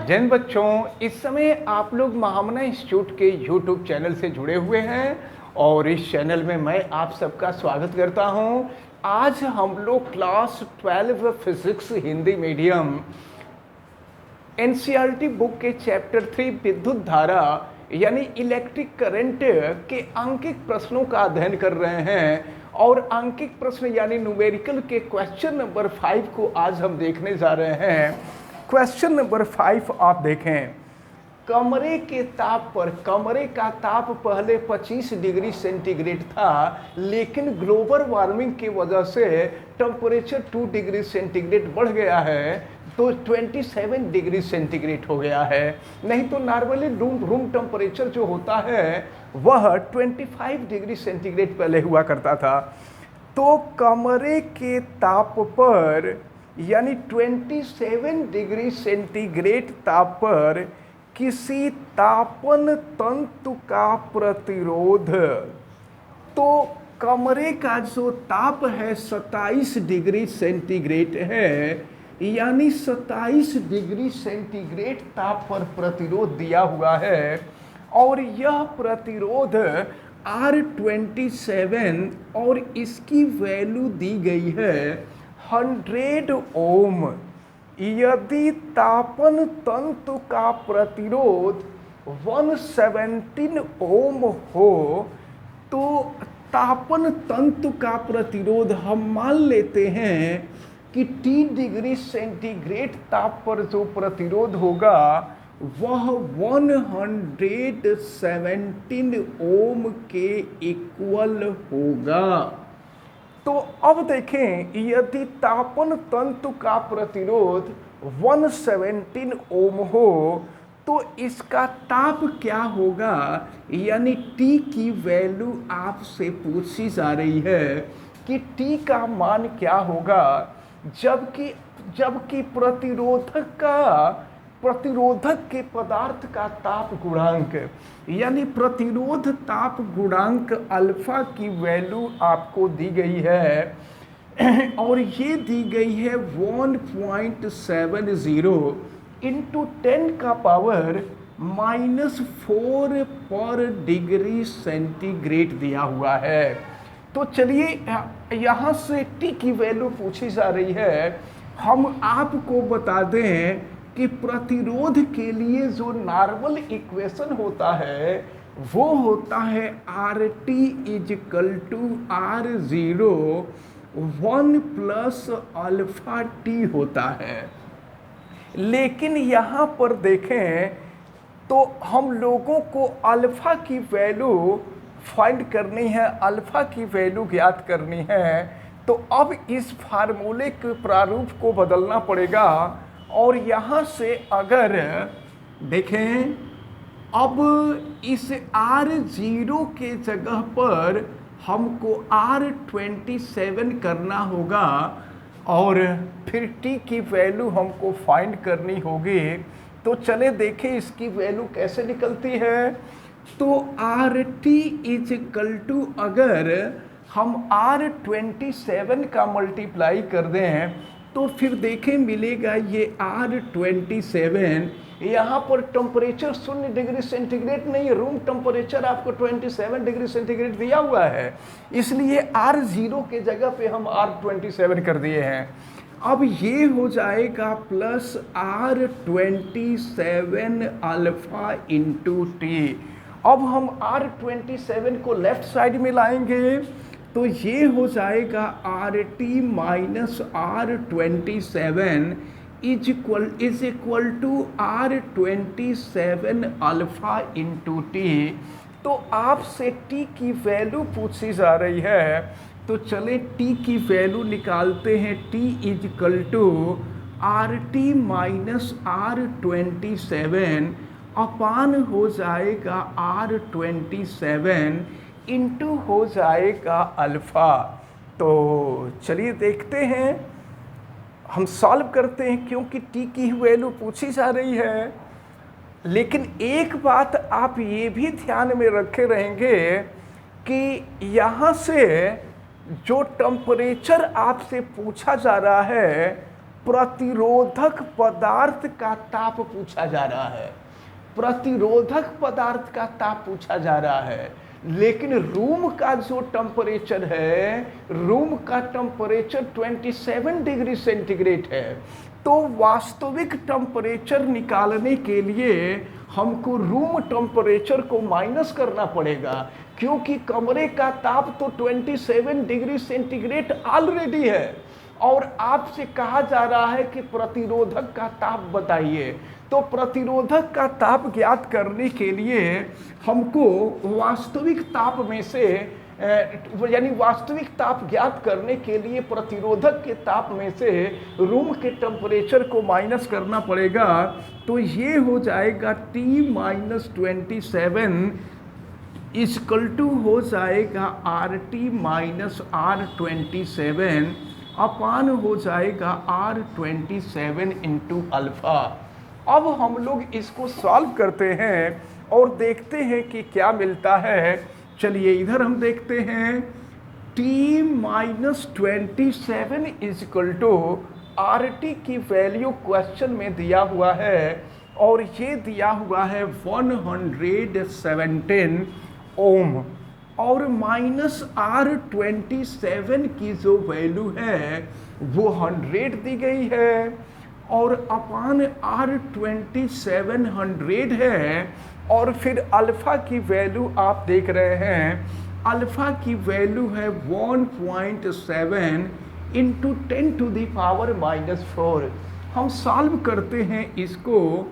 जिन बच्चों इस समय आप लोग महामना इंस्टीट्यूट के यूट्यूब चैनल से जुड़े हुए हैं और इस चैनल में मैं आप सबका स्वागत करता हूं। आज हम लोग class 12 physics Hindi medium NCERT book के चैप्टर 3 विद्युत धारा यानी इलेक्ट्रिक करंट के अंकित प्रश्नों का अध्ययन कर रहे हैं और अंकित प्रश्न यानी न्यूमेरिकल के क्वेश्चन नंबर 5 को आज हम देखने जा रहे हैं। क्वेश्चन नंबर 5 आप देखें। कमरे के ताप पर, कमरे का ताप पहले 25 डिग्री सेंटीग्रेड था, लेकिन ग्लोबल वार्मिंग की वजह से टेम्परेचर 2 डिग्री सेंटीग्रेड बढ़ गया है तो 27 डिग्री सेंटीग्रेड हो गया है। नहीं तो नॉर्मली रूम टेम्परेचर जो होता है वह 25 डिग्री सेंटीग्रेड पहले हुआ करता था। तो कमरे के ताप पर यानी 27 डिग्री सेंटीग्रेड ताप पर किसी तापन तंतु का प्रतिरोध, तो कमरे का जो ताप है 27 डिग्री सेंटीग्रेड है, यानी 27 डिग्री सेंटीग्रेड ताप पर प्रतिरोध दिया हुआ है और यह प्रतिरोध R27 और इसकी वैल्यू दी गई है 100 ओम। यदि तापन तंतु का प्रतिरोध 117 ओम हो तो तापन तंतु का प्रतिरोध हम मान लेते हैं कि T डिग्री सेंटीग्रेड ताप पर जो प्रतिरोध होगा वह 117 ओम के इक्वल होगा। तो अब देखें, यदि तापन तंतु का प्रतिरोध 117 ओम हो तो इसका ताप क्या होगा, यानी T की वैल्यू आपसे पूछी जा रही है कि T का मान क्या होगा, जबकि प्रतिरोधक के पदार्थ का ताप गुणांक यानी प्रतिरोध ताप गुणांक अल्फा की वैल्यू आपको दी गई है और ये दी गई है 1.70 इंटू 10 का पावर -4 पर डिग्री सेंटीग्रेड दिया हुआ है। तो चलिए यहाँ से T की वैल्यू पूछी जा रही है। हम आपको बता दें कि प्रतिरोध के लिए जो नॉर्मल इक्वेशन होता है वो होता है RT = R0 1 + अल्फा T होता है। लेकिन यहाँ पर देखें तो हम लोगों को अल्फा की वैल्यू फाइंड करनी है, अल्फा की वैल्यू ज्ञात करनी है। तो अब इस फार्मूले के प्रारूप को बदलना पड़ेगा और यहाँ से अगर देखें, अब इस R0 के जगह पर हमको R27 करना होगा और फिर T की वैल्यू हमको फाइंड करनी होगी। तो चले देखें इसकी वैल्यू कैसे निकलती है। तो RT = अगर हम R27 का मल्टीप्लाई कर दें तो फिर देखें मिलेगा ये R27। यहाँ पर टेम्परेचर 0 डिग्री सेंटीग्रेड नहीं है, रूम टेम्परेचर आपको 27 डिग्री सेंटीग्रेड दिया हुआ है, इसलिए R0 के जगह पे हम R27 कर दिए हैं। अब ये हो जाएगा plus R27 alpha into T। अब हम R27 को लेफ्ट साइड में लाएंगे तो ये हो जाएगा RT -R27 is equal to R27 alpha into T। तो आपसे T की वैल्यू पूछी जा रही है, तो चले T की वैल्यू निकालते हैं। T = RT -R27 अपान हो जाएगा R27 इंटू हो जाएगा अल्फ़ा। तो चलिए देखते हैं, हम सॉल्व करते हैं क्योंकि T की वैल्यू पूछी जा रही है। लेकिन एक बात आप ये भी ध्यान में रखे रहेंगे कि यहाँ से जो टेम्परेचर आपसे पूछा जा रहा है प्रतिरोधक पदार्थ का ताप पूछा जा रहा है, प्रतिरोधक पदार्थ का ताप पूछा जा रहा है। लेकिन रूम का जो टेम्परेचर है, रूम का टेम्परेचर 27 डिग्री सेंटीग्रेड है। तो वास्तविक टेम्परेचर निकालने के लिए हमको रूम टेम्परेचर को माइनस करना पड़ेगा, क्योंकि कमरे का ताप तो 27 डिग्री सेंटीग्रेड ऑलरेडी है और आपसे कहा जा रहा है कि प्रतिरोधक का ताप बताइए। तो प्रतिरोधक का ताप ज्ञात करने के लिए हमको वास्तविक ताप में से यानी वास्तविक ताप ज्ञात करने के लिए प्रतिरोधक के ताप में से रूम के टेम्परेचर को माइनस करना पड़ेगा। तो ये हो जाएगा T-27 इक्वल टू हो जाएगा RT माइनस R27 अपान हो जाएगा R27 इंटू अल्फा। अब हम लोग इसको सॉल्व करते हैं और देखते हैं कि क्या मिलता है। चलिए इधर हम देखते हैं T-27 इक्वल टू RT की वैल्यू क्वेश्चन में दिया हुआ है और ये दिया हुआ है 117 ओम और माइनस R27 की जो वैल्यू है वो 100 दी गई है और अपान R27 100 है और फिर अल्फा की वैल्यू आप देख रहे हैं, अल्फा की वैल्यू है 1.7 इंटू 10 टू दी पावर -4। हम सॉल्व करते हैं इसको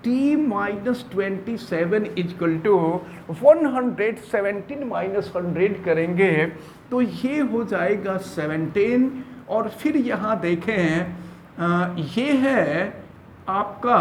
T-27 इक्वल टू 117 माइनस 100 करेंगे तो ये हो जाएगा 17 और फिर यहाँ देखें ये है आपका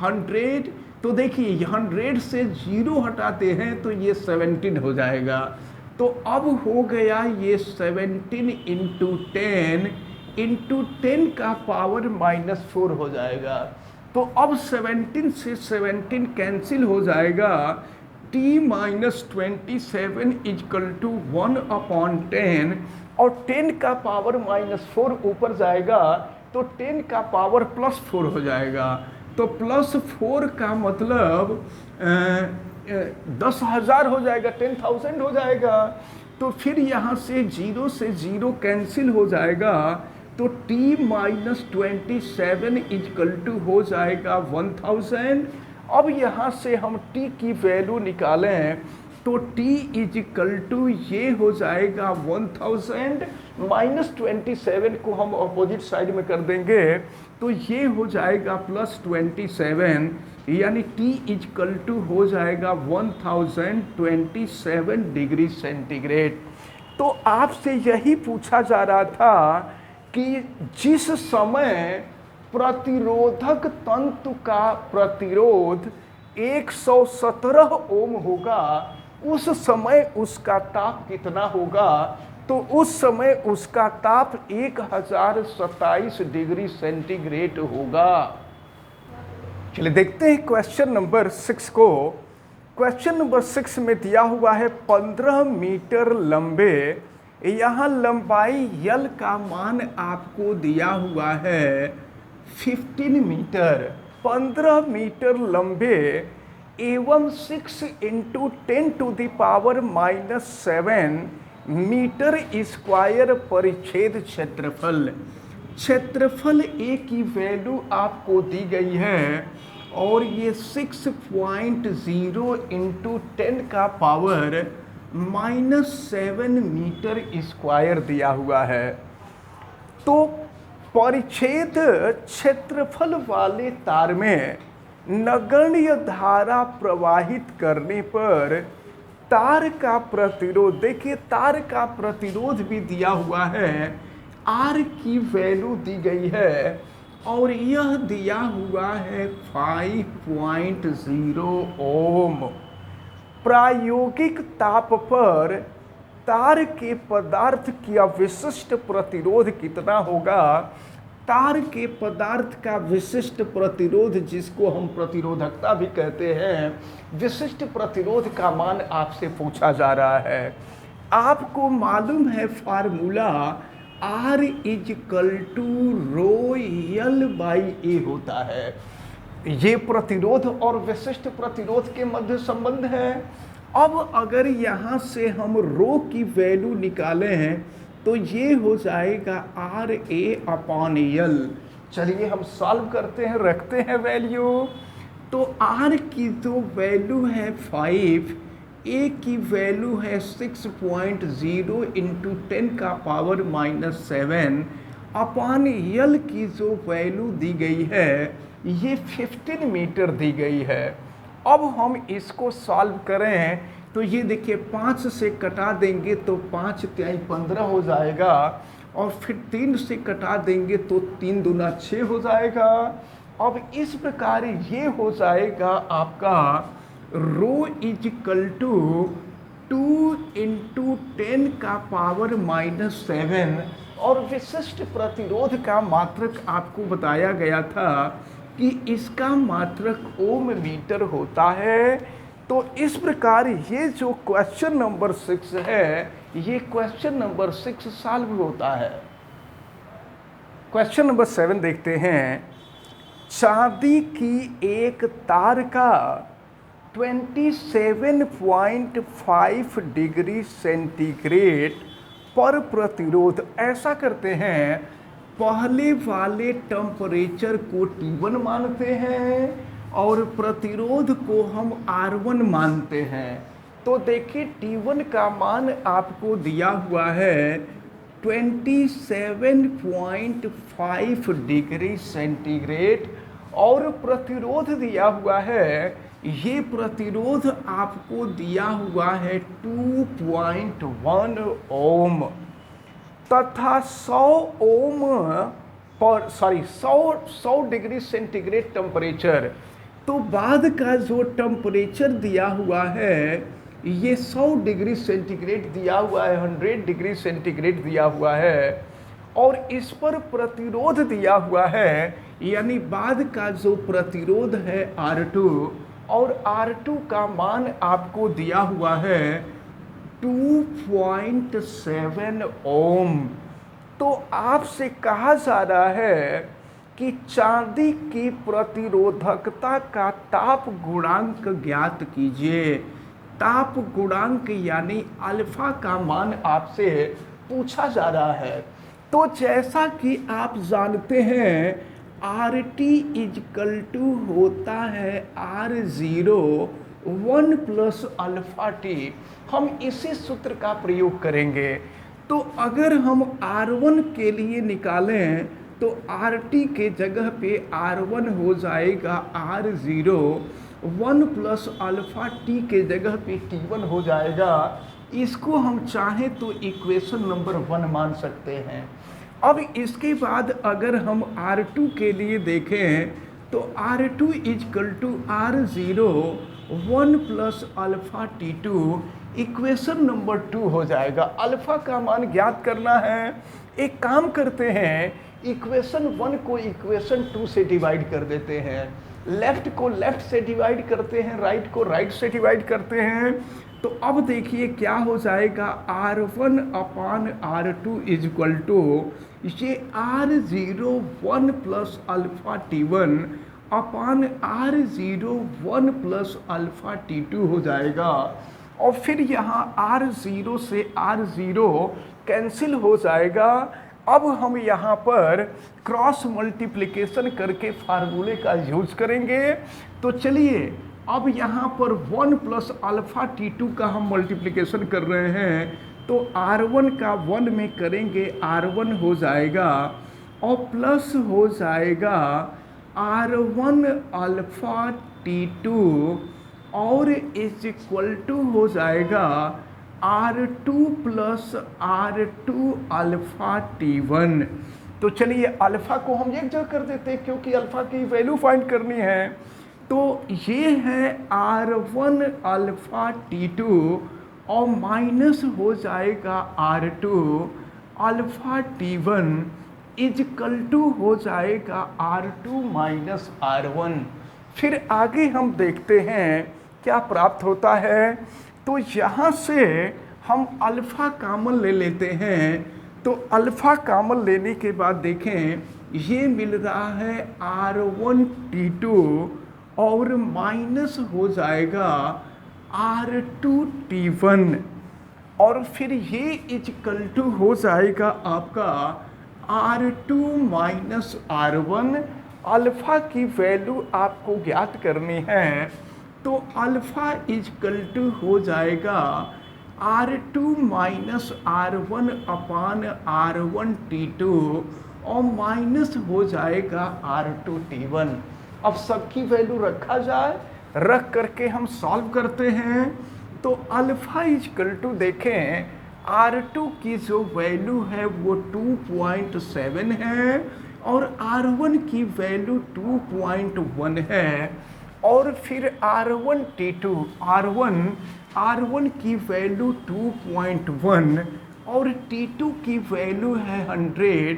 100। तो देखिए 100 से 0 हटाते हैं तो ये 17 हो जाएगा। तो अब हो गया ये 17 इंटू 10 का पावर -4 हो जाएगा। तो अब 17 से 17 कैंसिल हो जाएगा। T-27 इक्वल टू 1/10 और 10 का पावर -4 ऊपर जाएगा तो 10 का पावर +4 हो जाएगा। तो +4 का मतलब 10,000 हो जाएगा, 10,000 हो जाएगा। तो फिर यहाँ से 0 से 0 कैंसिल हो जाएगा तो T-27 इक्वल टू हो जाएगा 1000। अब यहाँ से हम T की वैल्यू निकालें तो T इक्वल टू ये हो जाएगा 1000 -27 को हम अपोजिट साइड में कर देंगे तो ये हो जाएगा +27 यानी T इक्वल टू हो जाएगा 1027 डिग्री सेंटीग्रेड। तो आपसे यही पूछा जा रहा था कि जिस समय प्रतिरोधक तंतु का प्रतिरोध 117 ओम होगा उस समय उसका ताप कितना होगा। तो उस समय उसका ताप 1027 डिग्री सेंटीग्रेड होगा। चलिए देखते हैं क्वेश्चन नंबर 6 को। क्वेश्चन नंबर 6 में दिया हुआ है 15 मीटर लंबे, यहाँ लंबाई यल का मान आपको दिया हुआ है 15 मीटर। 15 मीटर लंबे एवं 6 into 10 to the power -7 metre square परिच्छेद क्षेत्रफल। क्षेत्रफल ए की वैल्यू आपको दी गई है और ये 6.0 इंटू 10 का पावर -7 मीटर स्क्वायर दिया हुआ है। तो परिच्छेद क्षेत्रफल वाले तार में नगण्य धारा प्रवाहित करने पर तार का प्रतिरोध, देखिए तार का प्रतिरोध भी दिया हुआ है, R की वैल्यू दी गई है और यह दिया हुआ है 5.0 ओम। प्रायोगिक ताप पर तार के पदार्थ की विशिष्ट प्रतिरोध कितना होगा। तार के पदार्थ का विशिष्ट प्रतिरोध, जिसको हम प्रतिरोधकता भी कहते हैं, विशिष्ट प्रतिरोध का मान आपसे पूछा जा रहा है। आपको मालूम है formula R is equal to rho L by A होता है। ये प्रतिरोध और विशिष्ट प्रतिरोध के मध्य संबंध है। अब अगर यहाँ से हम रो की वैल्यू निकालें हैं तो ये हो जाएगा आर ए अपॉन यल। चलिए हम सॉल्व करते हैं, रखते हैं वैल्यू। तो आर की जो वैल्यू है 5, ए की वैल्यू है 6.0 इंटू 10 का पावर -7 अपॉन यल की जो वैल्यू दी गई है ये 15 मीटर दी गई है। अब हम इसको सॉल्व करें तो ये देखिए 5 से कटा देंगे तो 5 तिहाई 15 हो जाएगा, और फिर 3 से कटा देंगे तो 3 दूना 6 हो जाएगा। अब इस प्रकार ये हो जाएगा आपका रो इज इक्वल टू 2 इंटू 10 का पावर -7, और विशिष्ट प्रतिरोध का मात्रक आपको बताया गया था कि इसका मात्रक ओम मीटर होता है। तो इस प्रकार ये जो क्वेश्चन नंबर 6 है, ये क्वेश्चन नंबर 6 सॉल्व होता है। क्वेश्चन नंबर 7 देखते हैं। चांदी की एक तार का 27.5 डिग्री सेंटीग्रेड पर प्रतिरोध, ऐसा करते हैं पहले वाले टेम्परेचर को T1 मानते हैं और प्रतिरोध को हम R1 मानते हैं। तो देखिए T1 का मान आपको दिया हुआ है 27.5 डिग्री सेंटीग्रेड, और प्रतिरोध दिया हुआ है, ये प्रतिरोध आपको दिया हुआ है 2.1 ओम, तथा 100 ओम पर 100 डिग्री सेंटीग्रेड टेम्परेचर। तो बाद का जो टेम्परेचर दिया हुआ है ये 100 डिग्री सेंटीग्रेड दिया हुआ है, 100 डिग्री सेंटीग्रेड दिया हुआ है, और इस पर प्रतिरोध दिया हुआ है, यानी बाद का जो प्रतिरोध है R2, और R2 का मान आपको दिया हुआ है 2.7 ओम। तो आपसे कहा जा रहा है कि चांदी की प्रतिरोधकता का ताप गुणांक ज्ञात कीजिए। ताप गुणांक यानी अल्फा का मान आपसे पूछा जा रहा है। तो जैसा कि आप जानते हैं RT इजकल टू होता है R0 1 प्लस अल्फा टी। हम इसी सूत्र का प्रयोग करेंगे। तो अगर हम R1 के लिए निकालें तो RT के जगह पे R1 हो जाएगा R0, 1 प्लस अल्फा टी के जगह पे T1 हो जाएगा। इसको हम चाहें तो इक्वेशन नंबर 1 मान सकते हैं। अब इसके बाद अगर हम R2 के लिए देखें तो R2 equal to R0 1 plus alpha T2, equation number 2 हो जाएगा। अल्फा का मान ज्ञात करना है। एक काम करते हैं, इक्वेशन 1 को इक्वेशन 2 से डिवाइड कर देते हैं, लेफ्ट को लेफ्ट से डिवाइड करते हैं, राइट को राइट से डिवाइड करते हैं। तो अब देखिए क्या हो जाएगा, R1 upon R2 is equal to ये R0 1 प्लस अल्फा T1 अपान R0 1 प्लस अल्फा T2 हो जाएगा। और फिर यहाँ R0 से R0 कैंसिल हो जाएगा। अब हम यहाँ पर क्रॉस मल्टीप्लिकेशन करके फार्मूले का यूज करेंगे। तो चलिए अब यहाँ पर 1 प्लस अल्फा T2 का हम मल्टीप्लिकेशन कर रहे हैं। तो R1 का 1 में करेंगे, R1 हो जाएगा, और प्लस हो जाएगा R1 अल्फा T2, और इज इक्वल टू हो जाएगा R2 plus R2 alpha T1। तो चलिए अल्फा को हम एक जगह कर देते हैं क्योंकि अल्फा की वैल्यू फाइंड करनी है। तो ये है R1 अल्फा T2 और माइनस हो जाएगा R2 alpha T1 is equal to हो जाएगा R2 माइनस R1। फिर आगे हम देखते हैं क्या प्राप्त होता है। तो यहाँ से हम अल्फ़ा कामन ले लेते हैं। तो अल्फ़ा कॉमन लेने के बाद देखें ये मिल रहा है R1T2 और माइनस हो जाएगा R2T1 और फिर ये इक्वल टू हो जाएगा आपका R2 माइनस R1। अल्फ़ा की वैल्यू आपको ज्ञात करनी है तो अल्फ़ा इक्वल टू हो जाएगा R2 माइनस R1 अपान R1T2 और माइनस हो जाएगा R2T1। अब सबकी वैल्यू रखा जाए, रख करके हम सॉल्व करते हैं तो अल्फ़ा इक्वल टू देखें R2 की जो वैल्यू है वो 2.7 है और R1 की वैल्यू 2.1 है और फिर R1T2 R1 की वैल्यू 2.1 और T2 की वैल्यू है 100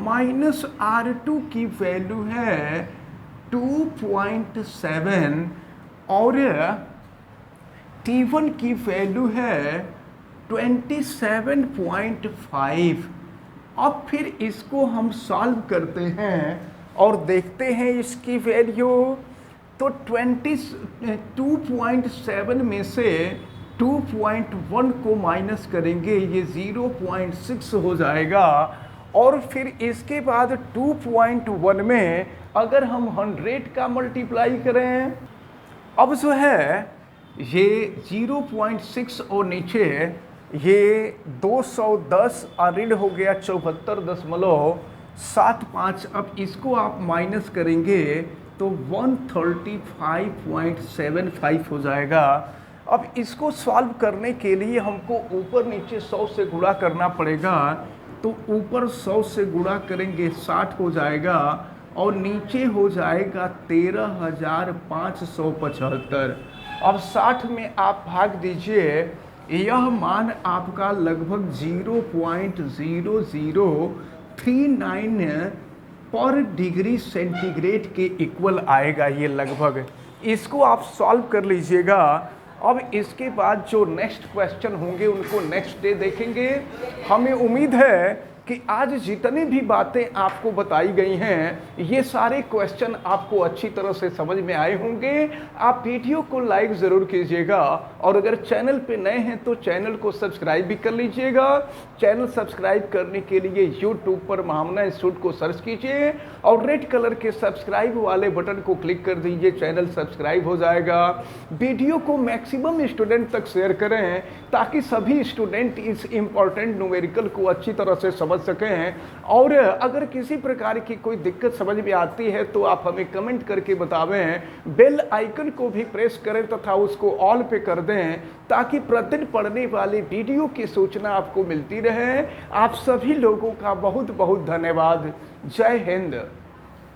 माइनस R2 की वैल्यू है 2.7 और T1 की वैल्यू है 27.5। अब फिर इसको हम सॉल्व करते हैं और देखते हैं इसकी वैल्यू तो 2.7 में से 2.1 को माइनस करेंगे ये 0.6 हो जाएगा और फिर इसके बाद 2.1 में अगर हम 100 का मल्टीप्लाई करें अब जो है ये 0.6 और नीचे ये 210 ऋण हो गया 74.75। अब इसको आप माइनस करेंगे तो 135.75 हो जाएगा। अब इसको सॉल्व करने के लिए हमको ऊपर नीचे 100 से गुणा करना पड़ेगा तो ऊपर 100 से गुणा करेंगे 60 हो जाएगा और नीचे हो जाएगा 13,575। अब 60 में आप भाग दीजिए यह मान आपका लगभग 0.0039 पर डिग्री सेंटीग्रेड के इक्वल आएगा ये लगभग। इसको आप सॉल्व कर लीजिएगा। अब इसके बाद जो नेक्स्ट क्वेश्चन होंगे उनको नेक्स्ट डे देखेंगे। हमें उम्मीद है कि आज जितनी भी बातें आपको बताई गई हैं ये सारे क्वेश्चन आपको अच्छी तरह से समझ में आए होंगे। आप वीडियो को लाइक ज़रूर कीजिएगा और अगर चैनल पे नए हैं तो चैनल को सब्सक्राइब भी कर लीजिएगा। चैनल सब्सक्राइब करने के लिए यूट्यूब पर महामना इंस्टीट्यूट को सर्च कीजिए और रेड कलर के सब्सक्राइब वाले बटन को क्लिक कर दीजिए, चैनल सब्सक्राइब हो जाएगा। वीडियो को मैक्सिमम स्टूडेंट तक शेयर करें ताकि सभी स्टूडेंट इस इम्पॉर्टेंट न्यूमेरिकल को अच्छी तरह से समझ सकें। और अगर किसी प्रकार की कोई दिक्कत समझ में आती है तो आप हमें कमेंट करके बतावें। बेल आइकन को भी प्रेस करें तथा उसको ऑल पे कर दें ताकि प्रतिदिन पढ़ने वाली वीडियो की सूचना आपको मिलती रहे। आप सभी लोगों का बहुत बहुत धन्यवाद। जय हिंद।